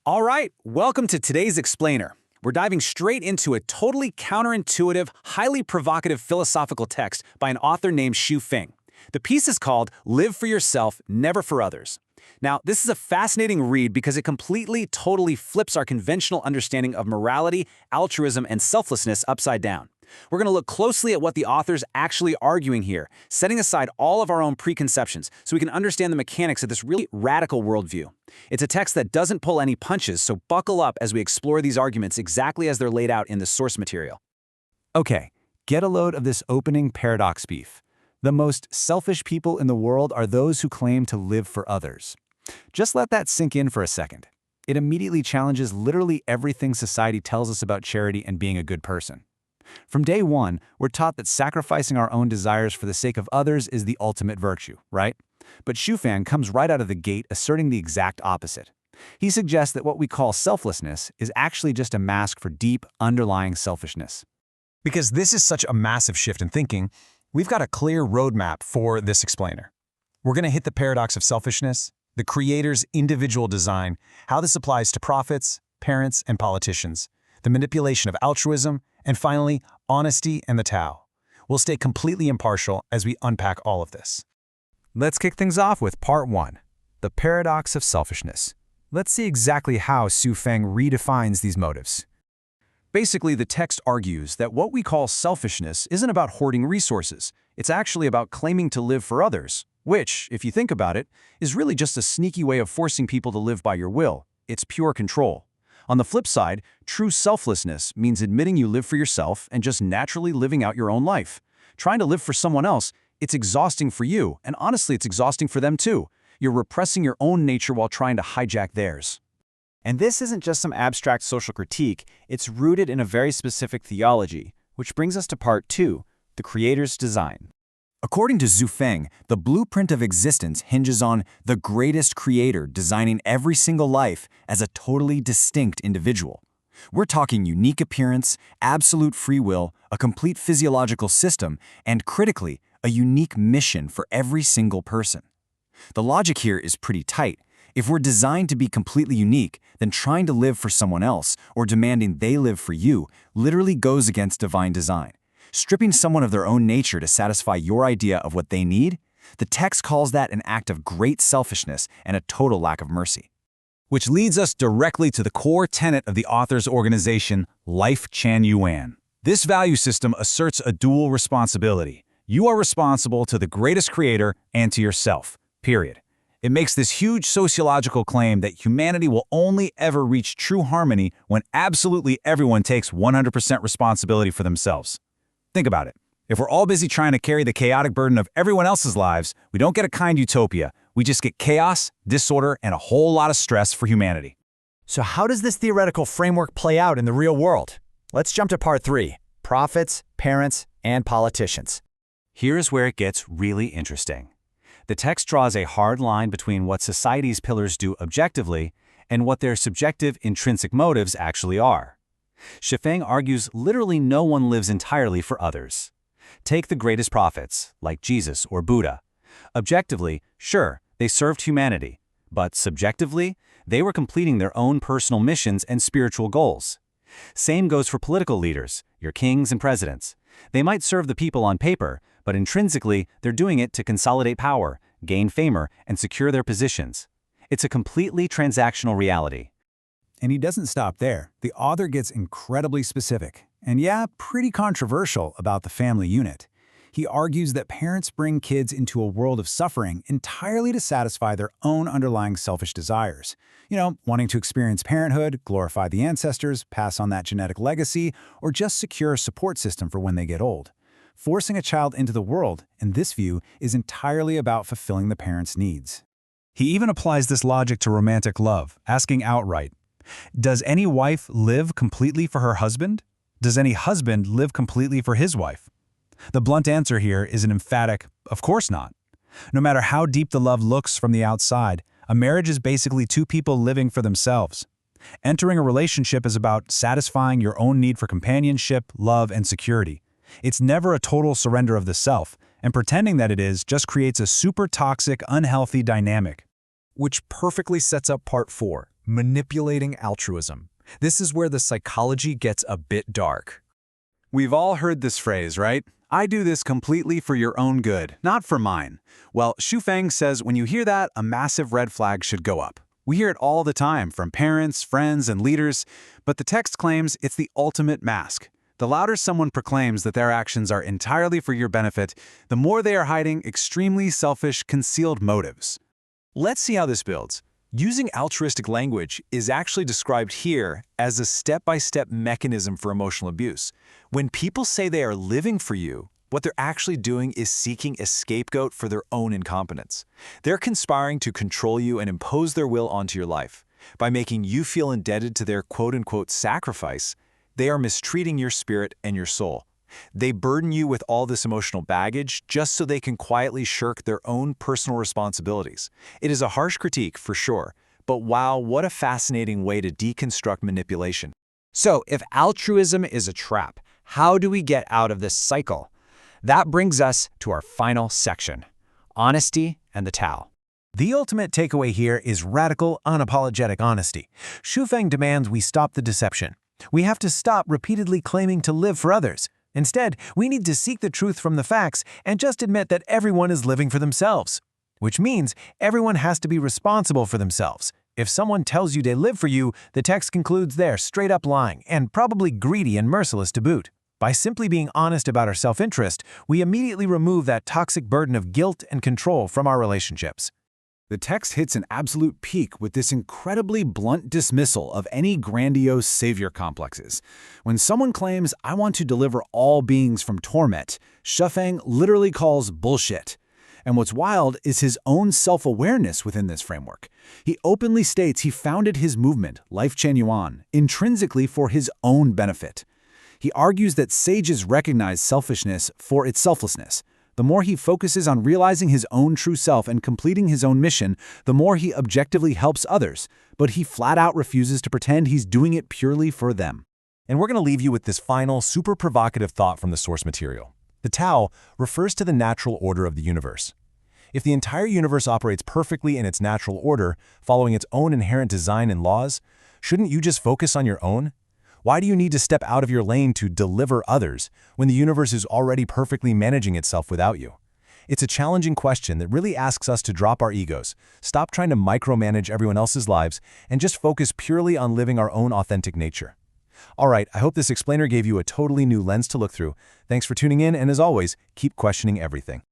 All right, welcome to today's Explainer. We're diving straight into a totally counterintuitive, highly provocative philosophical text by an author named Xu Feng. The piece is called Live for Yourself, Never for Others. Now, this is a fascinating read because it completely, totally flips our conventional understanding of morality, altruism, and selflessness upside down. We're going to look closely at what the author's actually arguing here, setting aside all of our own preconceptions so we can understand the mechanics of this really radical worldview. It's a text that doesn't pull any punches, so buckle up as we explore these arguments exactly as they're laid out in the source material. Okay, get a load of this opening paradox beef. The most selfish people in the world are those who claim to live for others. Just let that sink in for a second. It immediately challenges literally everything society tells us about charity and being a good person. From day one, we're taught that sacrificing our own desires for the sake of others is the ultimate virtue, right? But Xu Feng comes right out of the gate asserting the exact opposite. He suggests that what we call selflessness is actually just a mask for deep, underlying selfishness. Because this is such a massive shift in thinking, we've got a clear roadmap for this explainer. We're going to hit the paradox of selfishness, the creator's individual design, how this applies to prophets, parents, and politicians, the manipulation of altruism, and finally, honesty and the Tao. We'll stay completely impartial as we unpack all of this. Let's kick things off with Part 1, the paradox of selfishness. Let's see exactly how Xu Feng redefines these motives. Basically, the text argues that what we call selfishness isn't about hoarding resources. It's actually about claiming to live for others, which, if you think about it, is really just a sneaky way of forcing people to live by your will. It's pure control. On the flip side, true selflessness means admitting you live for yourself and just naturally living out your own life. Trying to live for someone else, it's exhausting for you, and honestly, it's exhausting for them too. You're repressing your own nature while trying to hijack theirs. And this isn't just some abstract social critique, it's rooted in a very specific theology, which brings us to Part 2, the creator's design. According to Xu Feng, the blueprint of existence hinges on the greatest creator designing every single life as a totally distinct individual. We're talking unique appearance, absolute free will, a complete physiological system, and critically, a unique mission for every single person. The logic here is pretty tight. If we're designed to be completely unique, then trying to live for someone else or demanding they live for you literally goes against divine design. Stripping someone of their own nature to satisfy your idea of what they need, the text calls that an act of great selfishness and a total lack of mercy. Which leads us directly to the core tenet of the author's organization, Life Chan Yuan. This value system asserts a dual responsibility. You are responsible to the greatest creator and to yourself, period. It makes this huge sociological claim that humanity will only ever reach true harmony when absolutely everyone takes 100% responsibility for themselves. Think about it. If we're all busy trying to carry the chaotic burden of everyone else's lives, we don't get a kind utopia. We just get chaos, disorder, and a whole lot of stress for humanity. So how does this theoretical framework play out in the real world? Let's jump to Part 3, prophets, parents, and politicians. Here's where it gets really interesting. The text draws a hard line between what society's pillars do objectively and what their subjective intrinsic motives actually are. Xu Feng argues literally no one lives entirely for others. Take the greatest prophets, like Jesus or Buddha. Objectively, sure, they served humanity, but subjectively, they were completing their own personal missions and spiritual goals. Same goes for political leaders, your kings and presidents. They might serve the people on paper, but intrinsically, they're doing it to consolidate power, gain favor, and secure their positions. It's a completely transactional reality. And he doesn't stop there. The author gets incredibly specific, and yeah, pretty controversial about the family unit. He argues that parents bring kids into a world of suffering entirely to satisfy their own underlying selfish desires. Wanting to experience parenthood, glorify the ancestors, pass on that genetic legacy, or just secure a support system for when they get old. Forcing a child into the world, in this view, is entirely about fulfilling the parents' needs. He even applies this logic to romantic love, asking outright, does any wife live completely for her husband? Does any husband live completely for his wife? The blunt answer here is an emphatic, of course not. No matter how deep the love looks from the outside, a marriage is basically two people living for themselves. Entering a relationship is about satisfying your own need for companionship, love, and security. It's never a total surrender of the self, and pretending that it is just creates a super toxic, unhealthy dynamic. Which perfectly sets up Part 4, Manipulating altruism. This is where the psychology gets a bit dark. We've all heard this phrase, right? I do this completely for your own good, not for mine. Well, Xu says when you hear that, a massive red flag should go up. We hear it all the time from parents, friends, and leaders, but the text claims it's the ultimate mask. The louder someone proclaims that their actions are entirely for your benefit, the more they are hiding extremely selfish, concealed motives. Let's see how this builds. Using altruistic language is actually described here as a step-by-step mechanism for emotional abuse. When people say they are living for you, what they're actually doing is seeking a scapegoat for their own incompetence. They're conspiring to control you and impose their will onto your life. By making you feel indebted to their quote-unquote sacrifice, they are mistreating your spirit and your soul. They burden you with all this emotional baggage just so they can quietly shirk their own personal responsibilities. It is a harsh critique, for sure, but wow, what a fascinating way to deconstruct manipulation. So, if altruism is a trap, how do we get out of this cycle? That brings us to our final section, honesty and the Tao. The ultimate takeaway here is radical, unapologetic honesty. Xu demands we stop the deception. We have to stop repeatedly claiming to live for others. Instead, we need to seek the truth from the facts and just admit that everyone is living for themselves. Which means everyone has to be responsible for themselves. If someone tells you they live for you, the text concludes they're straight up lying and probably greedy and merciless to boot. By simply being honest about our self-interest, we immediately remove that toxic burden of guilt and control from our relationships. The text hits an absolute peak with this incredibly blunt dismissal of any grandiose savior complexes. When someone claims, "I want to deliver all beings from torment," Xu literally calls bullshit. And what's wild is his own self-awareness within this framework. He openly states he founded his movement, Life Chen Yuan, intrinsically for his own benefit. He argues that sages recognize selfishness for its selflessness. The more he focuses on realizing his own true self and completing his own mission, the more he objectively helps others, but he flat out refuses to pretend he's doing it purely for them. And we're going to leave you with this final, super provocative thought from the source material. The Tao refers to the natural order of the universe. If the entire universe operates perfectly in its natural order, following its own inherent design and laws, shouldn't you just focus on your own? Why do you need to step out of your lane to deliver others when the universe is already perfectly managing itself without you? It's a challenging question that really asks us to drop our egos, stop trying to micromanage everyone else's lives, and just focus purely on living our own authentic nature. All right, I hope this explainer gave you a totally new lens to look through. Thanks for tuning in, and as always, keep questioning everything.